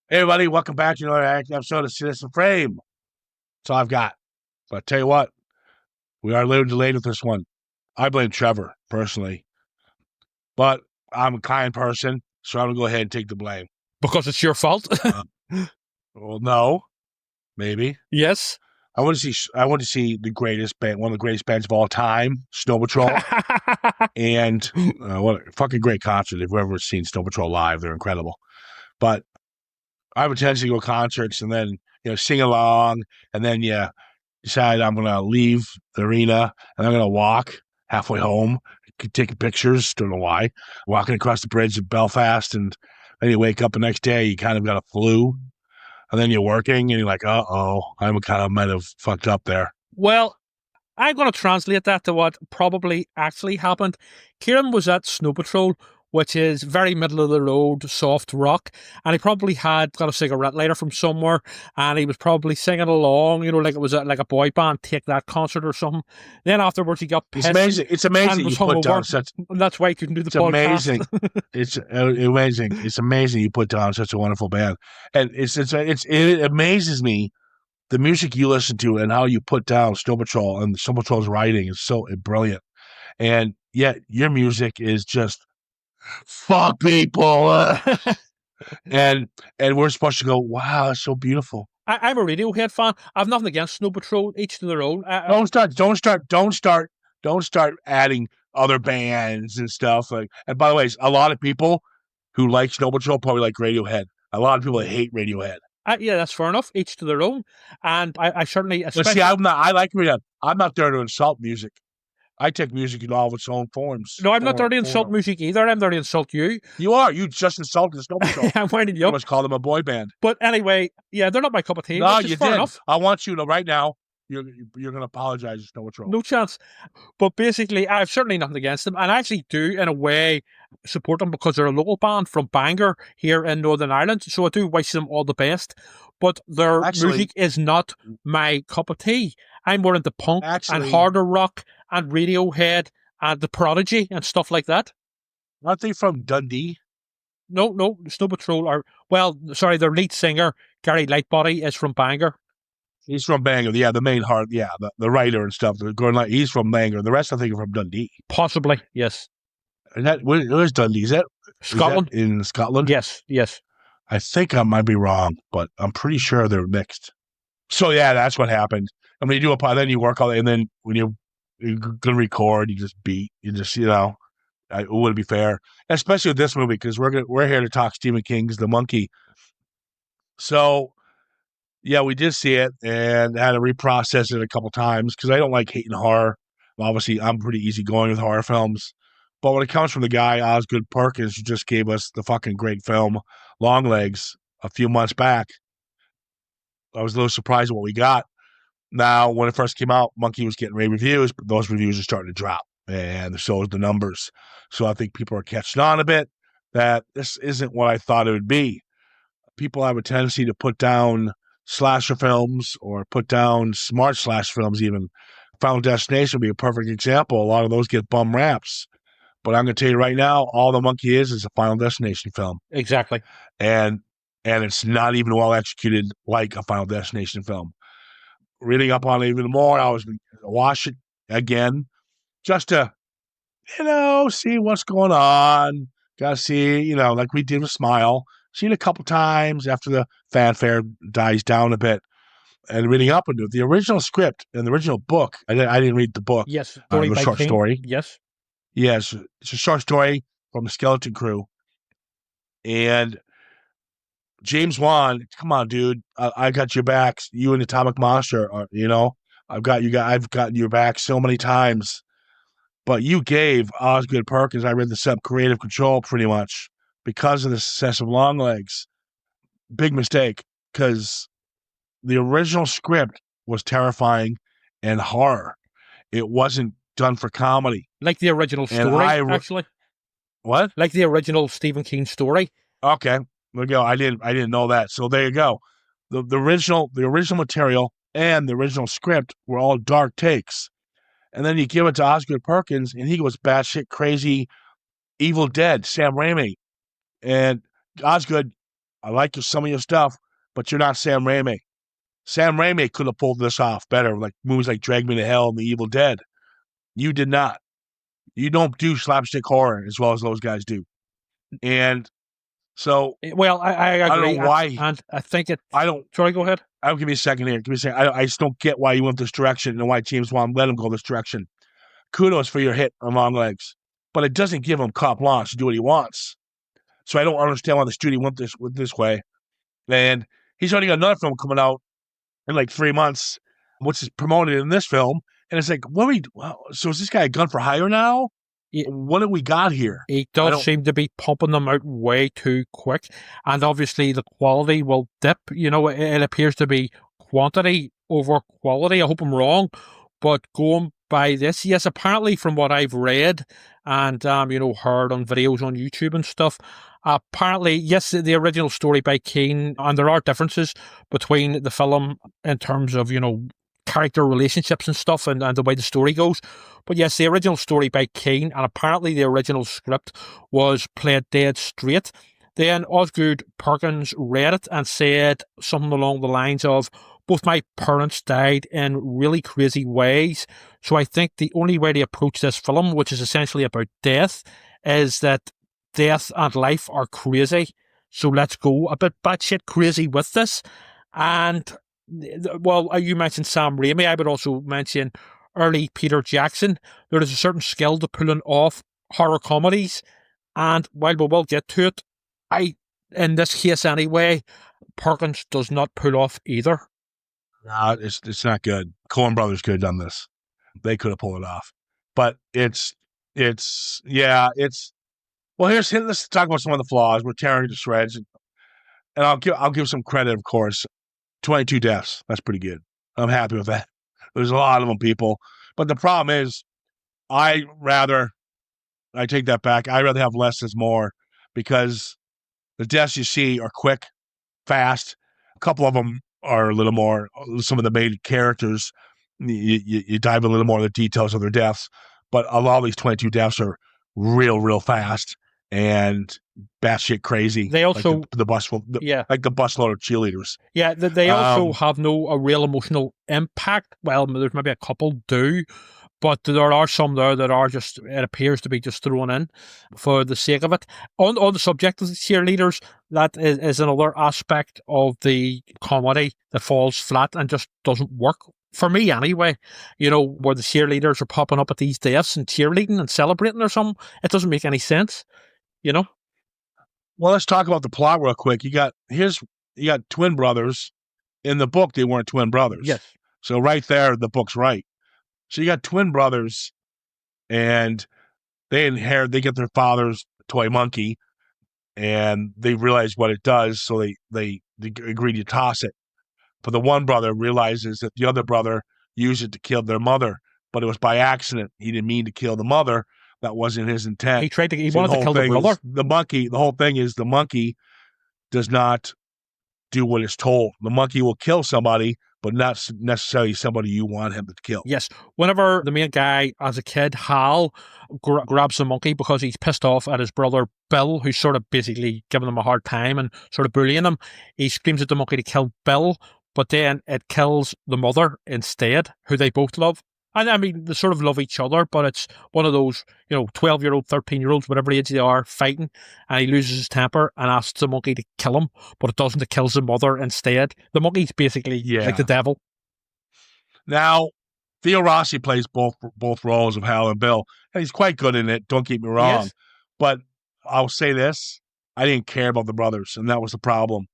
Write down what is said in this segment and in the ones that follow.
Hey, everybody, welcome back to another episode of Citizen Frame. That's all I've got. But I tell you what, we are a little delayed with this one. I blame Trevor, personally. But I'm a kind person, so I'm going to go ahead and take the blame. Because it's your fault. Uh, well, no, maybe. Yes. I want to see the greatest band, one of the greatest bands of all time, Snow Patrol. And what a fucking great concert. If you've ever seen Snow Patrol live, they're incredible. But I have a tendency to go to concerts and then, sing along, and then decide I'm going to leave the arena and I'm going to walk halfway home, taking pictures. Don't know why. Walking across the bridge at Belfast, and then you wake up the next day, you kind of got a flu, and then you're working and you're like, I kind of might have fucked up there. Well, I'm going to translate that to what probably actually happened. Ciaran was at Snow Patrol, which is very middle of the road, soft rock, and he probably had got a cigarette lighter from somewhere, and he was probably singing along, like it was like a boy band, Take That concert or something. Then afterwards, he got pissed. It's amazing you put down such. And that's why he couldn't do the It's podcast. amazing. It's amazing. It's amazing you put down such a wonderful band, and it amazes me the music you listen to and how you put down Snow Patrol, and Snow Patrol's writing is so brilliant, and yet your music is just fuck people, and we're supposed to go, wow, that's so beautiful. I'm a Radiohead fan. I've nothing against Snow Patrol, each to their own. Don't start adding other bands and stuff. And by the way, a lot of people who like Snow Patrol probably like Radiohead. A lot of people that hate Radiohead. Yeah, that's fair enough. Each to their own. And I certainly... But see, I like Radiohead. I'm not there to insult music. I take music in all of its own forms. No, I'm not there to insult music either. I'm there to insult you. You are. You just insulted Snow Patrol. I'm winding you up. You must call them a boy band. But anyway, yeah, they're not my cup of tea. No, you did. Enough. I want you to right now. You're going to apologize to Snow Patrol. No chance. But basically, I have certainly nothing against them, and I actually do, in a way, support them because they're a local band from Bangor here in Northern Ireland. So I do wish them all the best. But their music is not my cup of tea. I'm more into punk and harder rock and Radiohead and The Prodigy and stuff like that. Aren't they from Dundee? No, Snow Patrol are, their lead singer, Gary Lightbody, is from Bangor. He's from Bangor, yeah, the main heart, yeah, the writer and stuff. He's from Bangor. The rest, I think, are from Dundee. Possibly, yes. And where's Dundee? Is that Scotland? Is that in Scotland? Yes. I think I might be wrong, but I'm pretty sure they're mixed. So yeah, that's what happened. And when you do a pod, then you work all day, and then when you're gonna record, you just beat. You just it wouldn't be fair, especially with this movie, because we're here to talk Stephen King's The Monkey. So yeah, we did see it and had to reprocess it a couple times because I don't like hating horror. Obviously, I'm pretty easygoing with horror films. But when it comes from the guy, Osgood Perkins, who just gave us the fucking great film, Longlegs, a few months back, I was a little surprised at what we got. Now, when it first came out, Monkey was getting rave reviews, but those reviews are starting to drop, and so is the numbers. So I think people are catching on a bit that this isn't what I thought it would be. People have a tendency to put down slasher films or put down smart slash films even. Final Destination would be a perfect example. A lot of those get bum raps. But I'm going to tell you right now, all The Monkey is a Final Destination film. Exactly. And it's not even well executed like a Final Destination film. Reading up on it even more, I was going to watch it again just to, see what's going on. Got to see, like we did with Smile. Seen it a couple times after the fanfare dies down a bit, and reading up into it. The original script and the original book, I didn't read the book. Yes, it was a short story. Yes, it's a short story from the Skeleton Crew. And James Wan, come on, dude, I got your back. You and Atomic Monster, I've gotten your back so many times. But you gave Osgood Perkins, I read this up, creative control pretty much, because of the success of Longlegs. Big mistake, because the original script was terrifying and horror. It wasn't done for comedy. Like the original story, actually. What? Like the original Stephen King story. Okay, there you go. I didn't know that. So there you go. The original material and the original script were all dark takes. And then you give it to Osgood Perkins, and he goes batshit crazy, Evil Dead, Sam Raimi. And Osgood, I like some of your stuff, but you're not Sam Raimi. Sam Raimi could have pulled this off better, like movies like Drag Me to Hell and The Evil Dead. You did not. You don't do slapstick horror as well as those guys do. And so, Well, I agree. I don't know why. And I think it. I don't. Sorry, go ahead. I'll give me a second here. Give me a second. I just don't get why you went this direction and why James Wan let him go this direction. Kudos for your hit on Long Legs, but it doesn't give him carte blanche to do what he wants. So I don't understand why the studio went this way. And he's already got another film coming out in like 3 months, which is promoted in this film. And it's like, so is this guy a gun for hire now? What have we got here? He does seem to be pumping them out way too quick. And obviously the quality will dip. It appears to be quantity over quality. I hope I'm wrong. But going by this, yes, apparently from what I've read and, heard on videos on YouTube and stuff, apparently, yes, the original story by Keane, and there are differences between the film in terms of, character relationships and stuff and the way the story goes. But yes, the original story by Keane, and apparently the original script was played dead straight. Then Osgood Perkins read it and said something along the lines of, both my parents died in really crazy ways. So I think the only way to approach this film, which is essentially about death, is that death and life are crazy. So let's go a bit batshit crazy with this. And, well, you mentioned Sam Raimi. I would also mention early Peter Jackson. There is a certain skill to pulling off horror comedies. And while we will get to it, in this case anyway, Perkins does not pull off either. No, it's not good. Coen Brothers could have done this. They could have pulled it off. But let's talk about some of the flaws. We're tearing to shreds. And I'll give some credit, of course. 22 deaths. That's pretty good. I'm happy with that. There's a lot of them, people. But the problem is, I take that back. I'd rather have less is more, because the deaths you see are quick, fast. A couple of them are a little more, some of the main characters, you dive a little more into the details of their deaths. But a lot of these 22 deaths are real fast and batshit crazy. They also like the bus load of cheerleaders. Yeah, they also have a real emotional impact. Well, there's maybe a couple do, but there are some there that are just, it appears to be just thrown in for the sake of it. On the subject of the cheerleaders, that is another aspect of the comedy that falls flat and just doesn't work. For me, anyway, where the cheerleaders are popping up at these deaths and cheerleading and celebrating or something, it doesn't make any sense. Well, let's talk about the plot real quick. You got twin brothers. In the book, they weren't twin brothers. Yes. So right there, the book's right. So you got twin brothers, and they get their father's toy monkey, and they realize what it does, so they agree to toss it. But the one brother realizes that the other brother used it to kill their mother, but it was by accident. He didn't mean to kill the mother. That wasn't his intent. He wanted to kill the brother. The whole thing is the monkey does not do what it's told. The monkey will kill somebody, but not necessarily somebody you want him to kill. Yes. Whenever the main guy, as a kid, Hal, grabs the monkey because he's pissed off at his brother Bill, who's sort of basically giving him a hard time and sort of bullying him, he screams at the monkey to kill Bill, but then it kills the mother instead, who they both love. And I mean, they sort of love each other, but it's one of those, 12-year-old, 13-year-olds, whatever age they are, fighting, and he loses his temper and asks the monkey to kill him, but it doesn't. It kills the mother instead. The monkey's basically like the devil. Now, Theo Rossi plays both roles of Hal and Bill, and he's quite good in it, don't get me wrong. Yes. But I'll say this, I didn't care about the brothers, and that was the problem.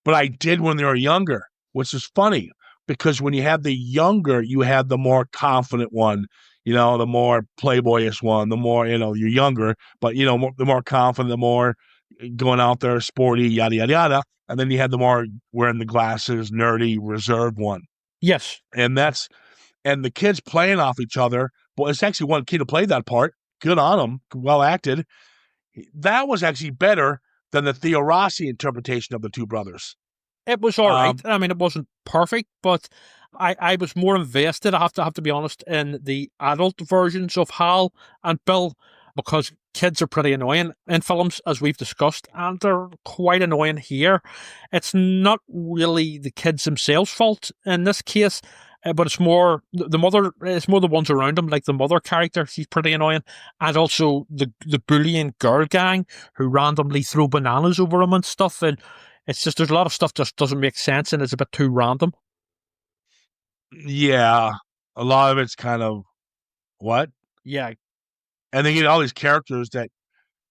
But I did when they were younger, which is funny. Because when you had the younger, you had the more confident one, the more playboyish one, the more, you're younger, but, the more confident, the more going out there, sporty, yada, yada, yada. And then you had the more wearing the glasses, nerdy, reserved one. Yes. And the kids playing off each other. Well, it's actually one kid who played that part. Good on him. Well acted. That was actually better than the Theo Rossi interpretation of the two brothers. It was all right. I mean, it wasn't perfect, but I was more invested, I have to be honest, in the adult versions of Hal and Bill. because kids are pretty annoying in films, as we've discussed, and they're quite annoying here. It's not really the kids themselves' fault in this case, but it's more the mother. It's more the ones around them, like the mother character. She's pretty annoying, and also the bullying girl gang who randomly throw bananas over him and stuff. And it's just there's a lot of stuff just doesn't make sense, and it's a bit too random. Yeah, a lot of it's kind of what, Yeah. and they get all these characters that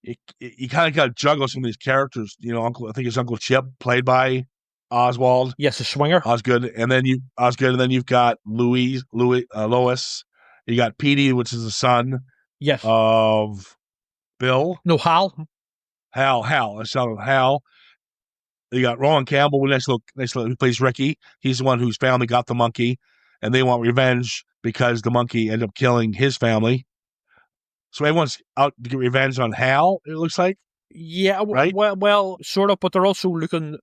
you kind of got to juggle some of these characters. Uncle, I think it's Uncle Chip, played by Oswald Yes, a swinger. Osgood, and then you've got Lois. You got Petey, which is the son Yes. of Bill. No, Hal. Hal, the son of Hal. You got Roland Campbell, who plays Ricky. He's the one whose family got the monkey, and they want revenge because the monkey ended up killing his family. So everyone's out to get revenge on Hal, it looks like. Yeah, right? well, sort of, but they're also looking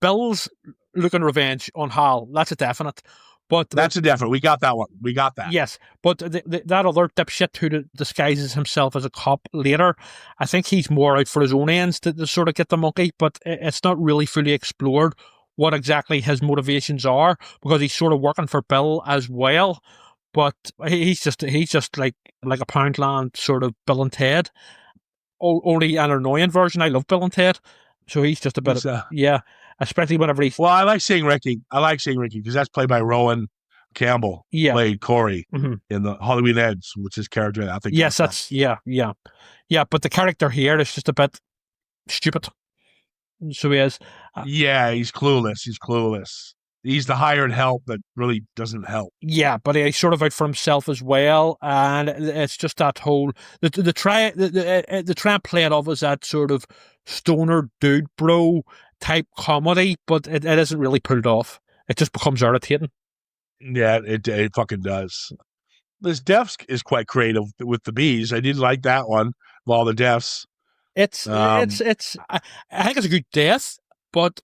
Bill's looking revenge on Hal. That's a definite. But that's a definite. We got that one. We got that. Yes, but that other dipshit who disguises himself as a cop later, I think he's more out for his own ends to sort of get the monkey, but it's not really fully explored what exactly his motivations are, because he's sort of working for Bill as well. But he's just like a Poundland sort of Bill and Ted, only an annoying version. I love Bill and Ted, so he's just a bit yeah. Especially whenever he's... Well, I like seeing Ricky because that's played by Rowan Campbell. Yeah. Played Corey in the Halloween Ends, which is character I think. Yes, that's yeah. But the character here is just a bit stupid. So he is. Yeah, he's clueless. He's the hired help that really doesn't help. Yeah, but he's sort of out for himself as well, and it's just that whole the try and play it off as that sort of stoner dude bro type comedy, but it isn't really pulled off. It just becomes irritating. Yeah, it fucking does. This death is quite creative with the bees. I did like that one of all the deaths. I think it's a good death, but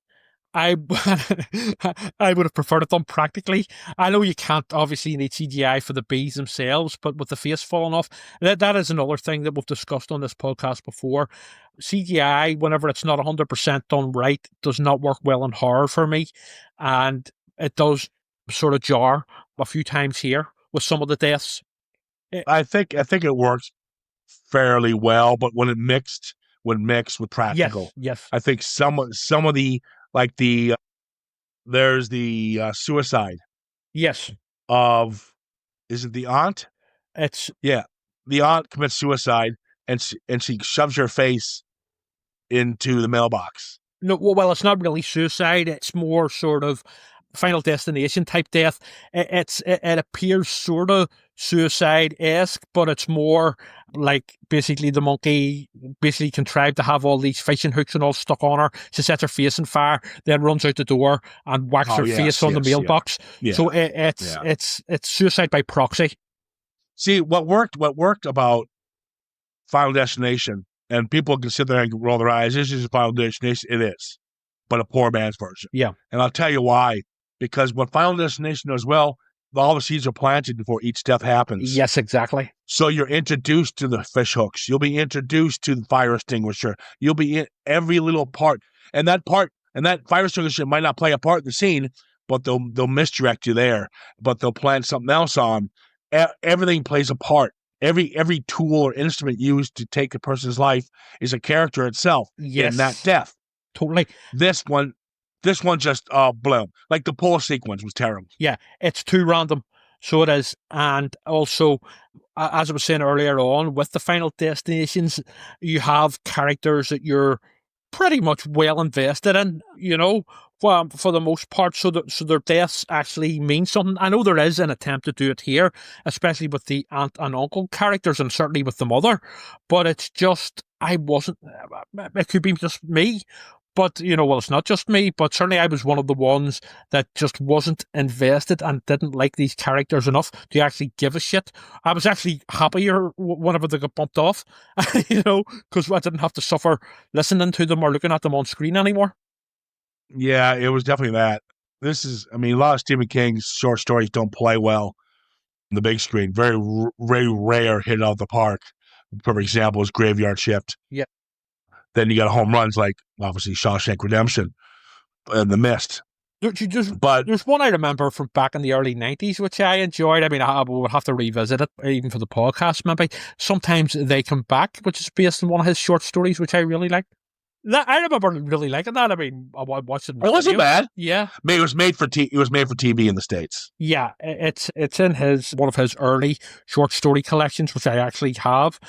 I would have preferred it done practically. I know you can't obviously need CGI for the bees themselves, but with the face falling off, that is another thing that we've discussed on this podcast before. CGI, whenever it's not 100% done right, does not work well in horror for me, and it does sort of jar a few times here with some of the deaths. I think it works fairly well, but when mixed with practical, yes. I think some of the like there's the suicide. Yes. Is it the aunt? The aunt commits suicide and she shoves her face into the mailbox. No, well, it's not really suicide. It's more sort of Final Destination type death. It appears sort of suicide-esque, but it's more like basically the monkey basically contrived to have all these fishing hooks and all stuck on her. She sets her face on fire, then runs out the door and whacks her face on the mailbox. Yeah. So it's suicide by proxy. See, what worked about Final Destination, and people can sit there and roll their eyes, this is a Final Destination. It is, but a poor man's version. Yeah. And I'll tell you why. Because what Final Destination does well, all the seeds are planted before each death happens. Yes, exactly. So you're introduced to the fish hooks. You'll be introduced to the fire extinguisher. You'll be in every little part. And that fire extinguisher might not play a part in the scene, but they'll misdirect you there. But they'll plant something else on. Everything plays a part. Every tool or instrument used to take a person's life is a character itself in that death. Totally. This one just blew. Like the pull sequence was terrible. Yeah, it's too random. So it is. And also, as I was saying earlier on, with the Final Destinations, you have characters that you're pretty much well invested in, for the most part. So their deaths actually mean something. I know there is an attempt to do it here, especially with the aunt and uncle characters and certainly with the mother. But it's just, it could be just me. But, it's not just me, but certainly I was one of the ones that just wasn't invested and didn't like these characters enough to actually give a shit. I was actually happier whenever they got bumped off, because I didn't have to suffer listening to them or looking at them on screen anymore. Yeah, it was definitely that. A lot of Stephen King's short stories don't play well on the big screen. Very, very rare hit out of the park. perfect example is Graveyard Shift. Yeah. Then you got home runs like obviously Shawshank Redemption and The Mist. But There's one I remember from back in the early 90s, which I enjoyed. I mean, I would have to revisit it, even for the podcast, maybe. Sometimes They Come Back, which is based on one of his short stories, which I really liked. I remember really liking that. I mean, I watched it. It wasn't bad. Yeah, it was made for TV in the States. Yeah, it's in one of his early short story collections, which I actually have.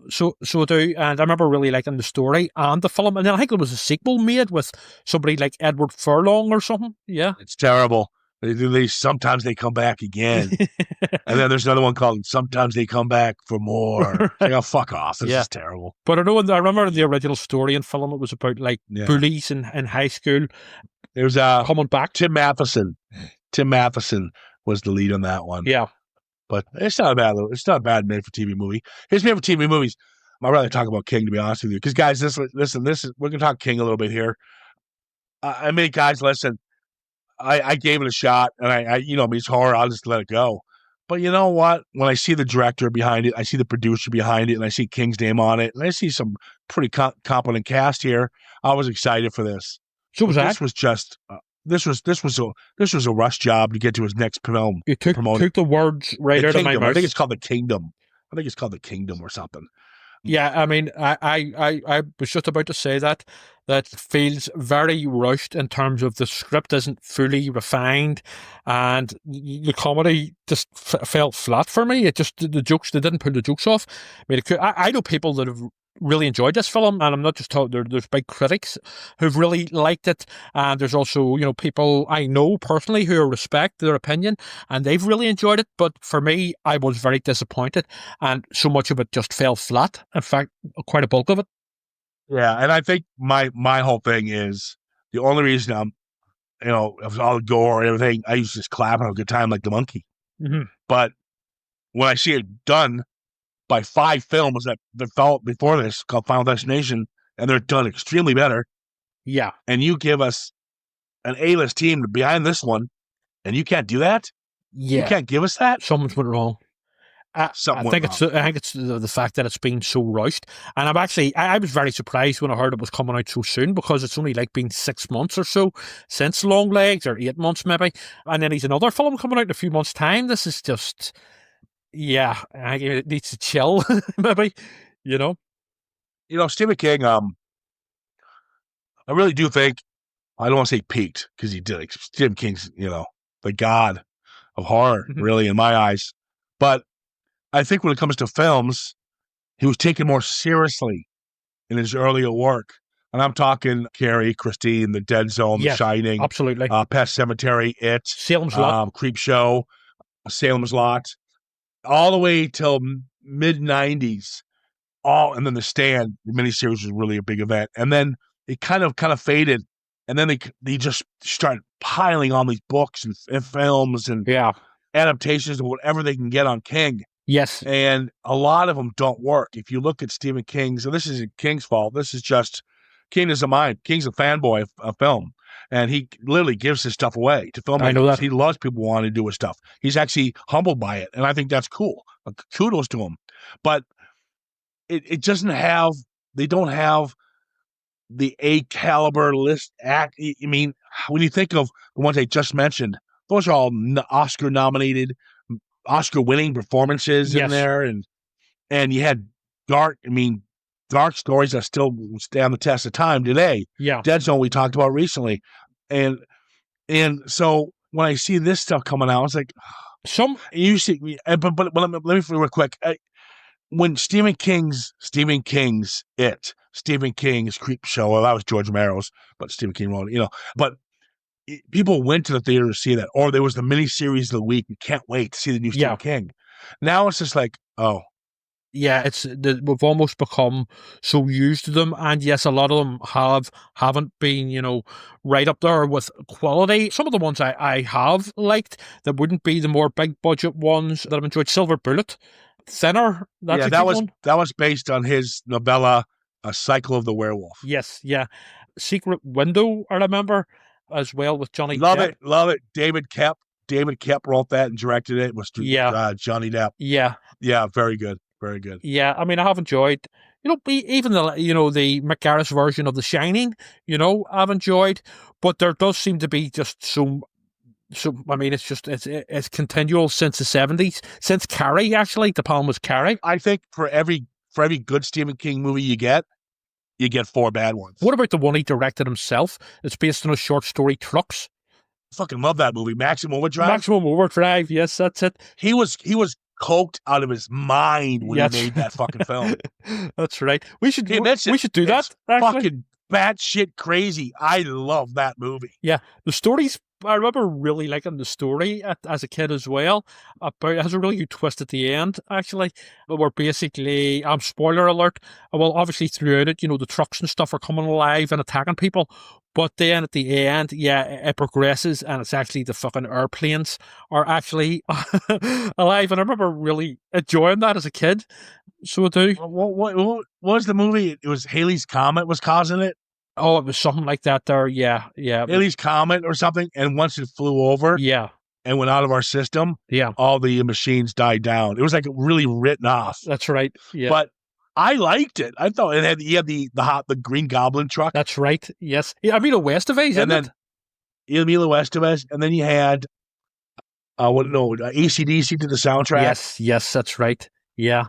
So I do, and I remember really liking the story and the film. And then I think there was a sequel made with somebody like Edward Furlong or something. Yeah, it's terrible. Sometimes they come back again. And then there's another one called Sometimes They Come Back for More. Like, oh, fuck off. This is terrible. But I remember the original story and film, it was about like bullies in high school. There's coming back. Tim Matheson. Tim Matheson was the lead on that one. Yeah. But it's not a bad made for TV movie. His made for TV movies. I'd rather talk about King, to be honest with you. Because guys, listen, we're gonna talk King a little bit here. I mean, guys, listen. I gave it a shot, and I it's horror. I'll just let it go. But you know what? When I see the director behind it, I see the producer behind it, and I see King's name on it, and I see some pretty competent cast here, I was excited for this. So was that? This was just this was a rush job to get to his next film. You took the words right out of my mouth. I think it's called The Kingdom. I think it's called The Kingdom or something. Yeah, I mean, I was just about to say that feels very rushed in terms of the script isn't fully refined, and the comedy just fell flat for me. It just the jokes, they didn't pull the jokes off. I mean, I know people that have really enjoyed this film, and I'm not just talking. There's big critics who've really liked it, and there's also people I know personally who respect their opinion, and they've really enjoyed it. But for me, I was very disappointed, and so much of it just fell flat. In fact, quite a bulk of it. Yeah, and I think my whole thing is the only reason I'm, of all the gore and everything, I used to just clap and have a good time like the monkey. Mm-hmm. But when I see it done by 5 films that fell before this called Final Destination, and they're done extremely better. Yeah. And you give us an A-list team behind this one, and you can't do that? Yeah. You can't give us that? Something's went wrong. I think it's the fact that it's been so rushed, and I was very surprised when I heard it was coming out so soon, because it's only like been 6 months or so since Longlegs, or 8 months maybe, and then he's another film coming out in a few months' time. This is just, it needs to chill, maybe, Stephen King. I really do think, I don't want to say peaked, because he did. Like, Stephen King's, the god of horror, really, in my eyes, but I think when it comes to films, he was taken more seriously in his earlier work. And I'm talking Carrie, Christine, The Dead Zone, The Shining, absolutely, Pet Cemetery, It, Salem's Lot, Creepshow, Salem's Lot, all the way till mid-90s. And then The Stand, the miniseries, was really a big event. And then it kind of faded. And then they just started piling on these books and films and adaptations of whatever they can get on King. Yes. And a lot of them don't work. If you look at Stephen King's, and this isn't King's fault, this is just, King is a mind. King's a fanboy of film. And he literally gives his stuff away to filmmakers. I know that. He loves people wanting to do his stuff. He's actually humbled by it. And I think that's cool. Kudos to him. But it doesn't have, they don't have the A-caliber list act. I mean, when you think of the ones I just mentioned, those are all Oscar-nominated, Oscar-winning performances in there, and you had dark stories that still stand the test of time today. Yeah, Dead Zone we talked about recently, and so when I see this stuff coming out, it's like you see. But let me real quick. When Stephen King's It, Stephen King's Creepshow, well, that was George Romero's, but Stephen King wrote it, but. People went to the theater to see that, or there was the miniseries of the week. You can't wait to see the new Stephen King. Now it's just like, oh. Yeah, we've almost become so used to them, and yes, a lot of them haven't been, right up there with quality. Some of the ones I have liked that wouldn't be the more big budget ones that I've enjoyed. Silver Bullet, Thinner. That was based on his novella, A Cycle of the Werewolf. Yes, yeah. Secret Window, I remember, as well, with Johnny Depp. Love it. David Koepp wrote that and directed it. It was Johnny Depp. Yeah, very good. Very good. Yeah, I mean, I have enjoyed, even the McGarris version of The Shining, I've enjoyed, but there does seem to be just so I mean, it's continual since the 70s, since Carrie, actually. The Palm was Carrie. I think for every good Stephen King movie you get 4 bad ones. What about the one he directed himself? It's based on a short story, Trucks. Fucking love that movie, Maximum Overdrive. Maximum Overdrive, yes, that's it. He was coked out of his mind when he made that fucking film. That's right. We should do that. Fucking batshit crazy. I love that movie. Yeah, the stories. I remember really liking the story as a kid as well. It has a really good twist at the end, actually. Where basically, spoiler alert. Well, obviously throughout it, the trucks and stuff are coming alive and attacking people. But then at the end, yeah, it progresses, and it's actually the fucking airplanes are actually alive. And I remember really enjoying that as a kid. So I do. What was the movie? It was Halley's Comet was causing it. Oh, it was something like that there. Yeah. Halley's Comet or something. And once it flew over and went out of our system, all the machines died down. It was like really written off. That's right. Yeah. But I liked it. I thought he had the Green Goblin truck. That's right. Yes. Yeah, Emilio Estevez, isn't it? Emilio Estevez. And then you had AC/DC did the soundtrack. Yes, that's right. Yeah.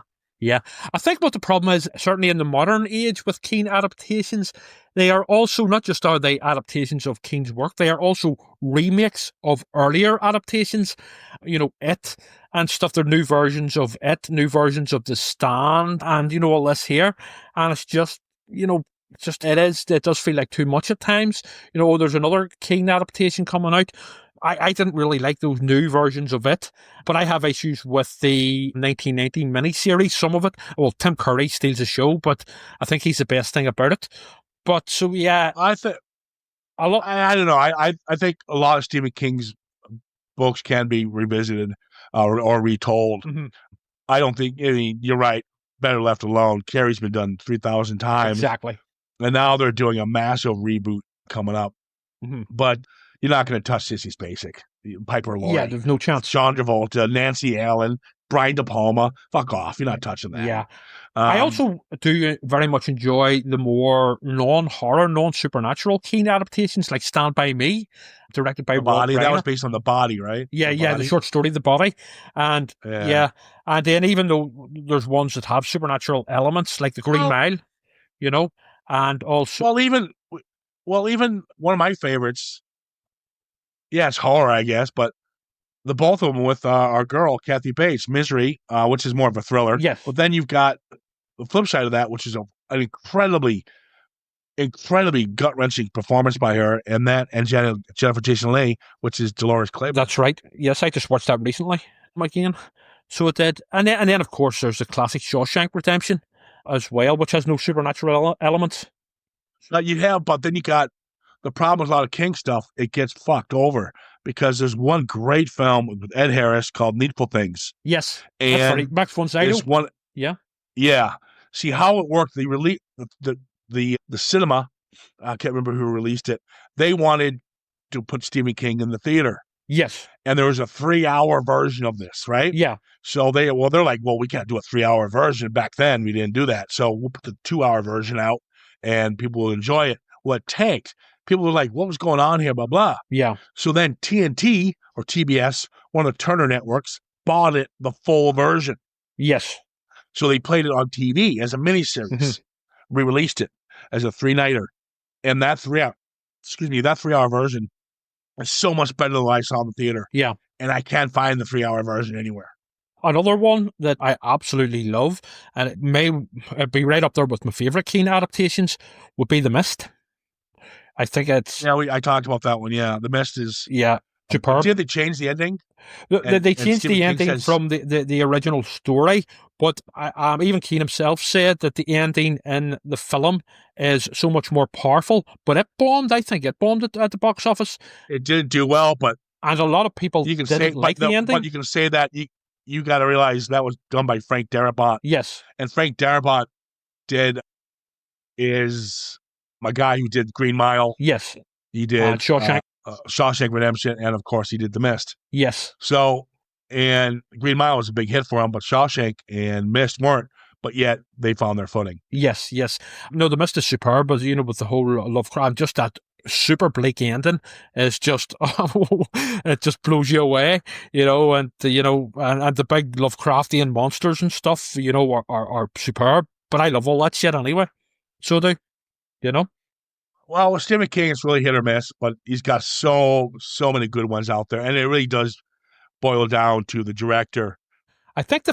I think what the problem is, certainly in the modern age with King adaptations, they are also not just are they adaptations of King's work, they are also remakes of earlier adaptations. It and stuff. They're new versions of It, new versions of The Stand, and all this here. And it's just, it does feel like too much at times. There's another King adaptation coming out. I didn't really like those new versions of It, but I have issues with the 1990 miniseries, some of it. Well, Tim Curry steals the show, but I think he's the best thing about it. But so, yeah. I don't know. I think a lot of Stephen King's books can be revisited or retold. Mm-hmm. I don't think, you're right. Better left alone. Carrie's been done 3,000 times. Exactly. And now they're doing a massive reboot coming up. Mm-hmm. But you're not going to touch Sissy's Basic. Piper Laurie. Yeah, there's no chance. John Travolta, Nancy Allen, Brian De Palma. Fuck off. You're not touching that. Yeah. I also do very much enjoy the more non-horror, non-supernatural King adaptations, like Stand By Me, directed by Rob Reiner. That was based on The Body, right? Yeah, the short story, The Body. And and then even though there's ones that have supernatural elements, like The Green Mile, and also... Well, even one of my favorites, it's horror, I guess, but the both of them with our girl, Kathy Bates, Misery, which is more of a thriller. Yes. But then you've got the flip side of that, which is an incredibly gut-wrenching performance by her, and Jennifer Jason Leigh, which is Dolores Claiborne. That's right. Yes, I just watched that recently again. So it did. And then of course, there's the classic Shawshank Redemption as well, which has no supernatural elements. You have, but then you got the problem with a lot of King stuff, it gets fucked over because there's one great film with Ed Harris called Needful Things. Yes. And that's right. Max von Sydow. One, yeah. Yeah. See how it worked. They released the cinema, I can't remember who released it. They wanted to put Stephen King in the theater. Yes. And there was a 3-hour version of this, right? Yeah. So they're like, well, we can't do a 3-hour version. Back then, we didn't do that. So we'll put the 2-hour version out and people will enjoy it. Well, it tanked. People were like, what was going on here, blah, blah. Yeah. So then TNT or TBS, one of the Turner networks, bought it, the full version. Yes. So they played it on TV as a miniseries. Mm-hmm. Re-released it as a 3-nighter. And that 3-hour version is so much better than what I saw in the theater. Yeah. And I can't find the 3-hour version anywhere. Another one that I absolutely love, and it may be right up there with my favorite King adaptations, would be The Mist. I think it's... Yeah, I talked about that one, yeah. The Mist is... Yeah, superb. Did they change the ending? They changed the ending from the original story, but even King himself said that the ending in the film is so much more powerful, but it bombed, I think. It bombed at the box office. It didn't do well, but... And a lot of people didn't like the ending. But you can say that... You got to realize that was done by Frank Darabont. Yes. And Frank Darabont is my guy who did Green Mile. Yes. He did Shawshank Redemption, and of course he did The Mist. Yes. So, and Green Mile was a big hit for him, but Shawshank and Mist weren't. But yet they found their footing. Yes, yes. No, the Mist is superb, but with the whole Lovecraft, just that super bleak ending is just it just blows you away, and and the big Lovecraftian monsters and stuff, are superb. But I love all that shit anyway. So do you know? Well, with Stephen King, it's really hit or miss, but he's got so many good ones out there, and it really does boil down to the director. I think I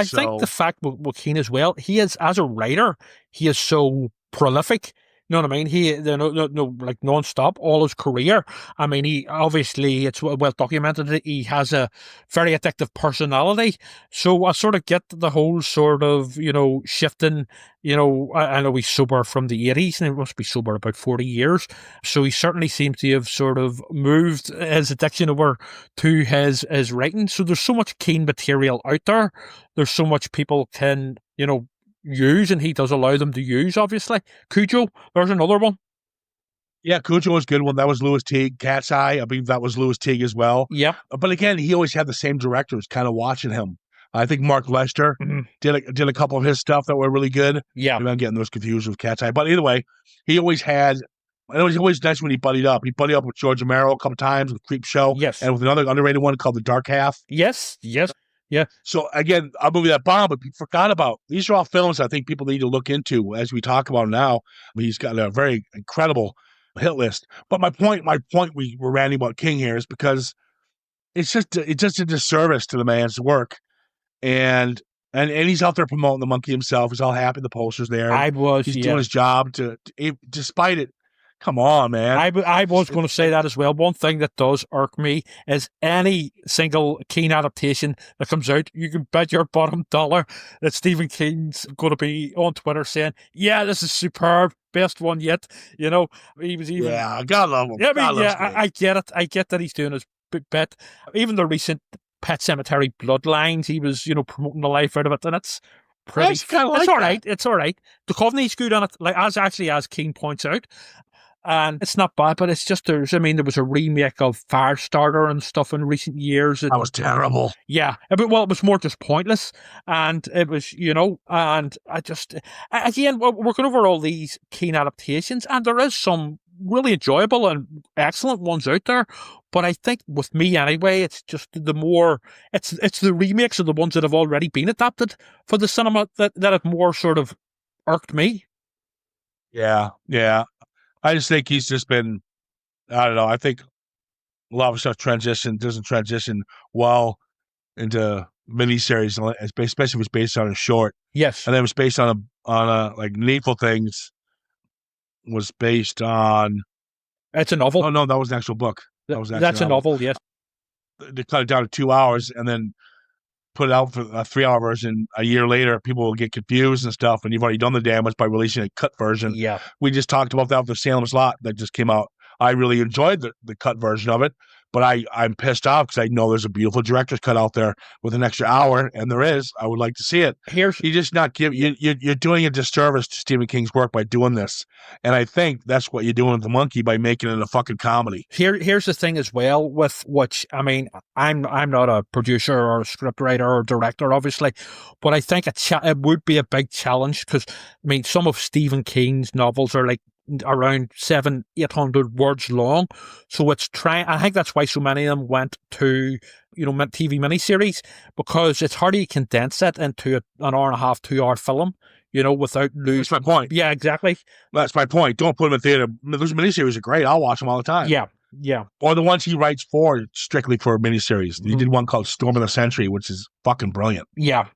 think the fact with Keane as well, he is, as a writer, he is so prolific. You know what I mean? He, like non-stop all his career. I mean, he obviously, it's well documented that he has a very addictive personality. So I sort of get the whole sort of, shifting. I know he's sober from the 80s and he must be sober about 40 years. So he certainly seems to have sort of moved his addiction over to his writing. So there's so much Keane material out there. There's so much people can, use, and he does allow them to use, obviously. Cujo, there's another one. Yeah, Cujo was a good one. That was Louis Teague. Cat's Eye, I believe that was Louis Teague as well. Yeah. But again, he always had the same directors kind of watching him. I think Mark Lester did a couple of his stuff that were really good. Yeah. Maybe I'm getting those confused with Cat's Eye. But either way, he always had, and it was always nice when he buddied up. He buddied up with George Romero a couple times with Creep Show. Yes. And with another underrated one called The Dark Half. Yes. Yeah. So again, a movie that bombed, but people forgot about. These are all films I think people need to look into as we talk about now. I mean, he's got a very incredible hit list. But my point we were ranting about King here is because it's just a disservice to the man's work, and he's out there promoting the monkey himself. He's all happy the poster's there. He's doing his job despite it. Come on, man. I was going to say that as well. One thing that does irk me is any single Keane adaptation that comes out, you can bet your bottom dollar that Stephen King's going to be on Twitter saying, yeah, this is superb, best one yet. He was even... Yeah, God love him. Yeah, I get it. I get that he's doing his big bet. Even the recent Pet Sematary Bloodlines, he was, promoting the life out of it, and it's pretty... It's all right. It's all right. Duchovny's good on it, like as Keane points out. And it's not bad, but it's just there was a remake of Firestarter and stuff in recent years. And, that was terrible. Yeah. It was more just pointless. And it was, and I just, again, we're going over all these Keane adaptations, and there is some really enjoyable and excellent ones out there. But I think with me anyway, it's just it's the remakes of the ones that have already been adapted for the cinema that have more sort of irked me. Yeah. I just think he's just been, I don't know. I think a lot of stuff doesn't transition well into miniseries, especially if it's based on a short. Yes. And then it was based on a like Needful Things was based on. It's a novel. Oh, no, that was an actual book. That's a novel, yes. They cut it down to 2 hours and then put it out for a 3-hour version a year later. People will get confused and stuff, and you've already done the damage by releasing a cut version. Yeah. We just talked about that with the Salem's Lot that just came out. I really enjoyed the cut version of it, but I'm pissed off because I know there's a beautiful director's cut out there with an extra hour, and there is. I would like to see it. You're just not giving you're doing a disservice to Stephen King's work by doing this, and I think that's what you're doing with The Monkey by making it a fucking comedy. Here's the thing as well with which I'm not a producer or a scriptwriter or director, obviously, but I think it would be a big challenge because some of Stephen King's novels are like around 700-800 words long, so it's I think that's why so many of them went to TV miniseries, because it's hard to condense it into an hour and a half, 2-hour film, without losing. That's my point. Yeah, exactly. That's my point. Don't put them in theater. Those miniseries are great. I'll watch them all the time. Yeah. Or the ones he writes strictly for miniseries. He did one called Storm of the Century, which is fucking brilliant. Yeah.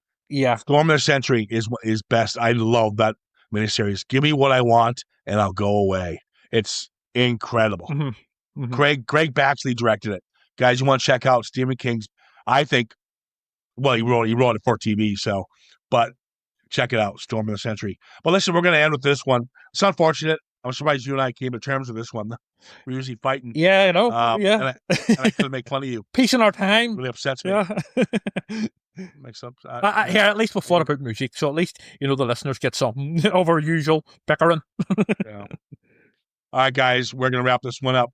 Storm of the Century is best. I love that miniseries. Give me what I want, and I'll go away. It's incredible. Mm-hmm. Greg Baxley directed it. Guys, you want to check out Stephen King's? I think. Well, he wrote it for TV, but check it out, Storm of the Century. But listen, we're going to end with this one. It's unfortunate. I'm surprised you and I came to terms with this one. We're usually fighting. Yeah, I know. And I couldn't make fun of you. Peace in our time. It really upsets me. Yeah. Makes up. Here, at least we've thought about music, so at least the listeners get something over usual bickering. Yeah. All right, guys, we're gonna wrap this one up.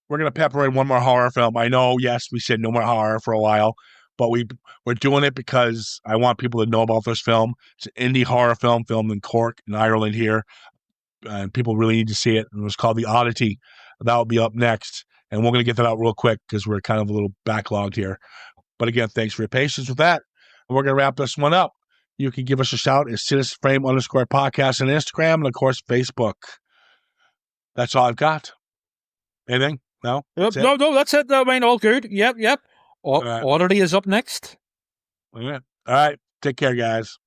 We're gonna pepper in one more horror film. I know, yes, we said no more horror for a while, but we're doing it because I want people to know about this film. It's an indie horror film filmed in Cork, in Ireland here, and people really need to see it. And it was called The Oddity. That will be up next, and we're going to get that out real quick because we're kind of a little backlogged here. But again, thanks for your patience with that. And we're going to wrap this one up. You can give us a shout at CitizenFrame_podcast on Instagram and, of course, Facebook. That's all I've got. Anything? No? No, that's it. I mean, all good. Yep. All right. Oddity is up next. All right. Take care, guys.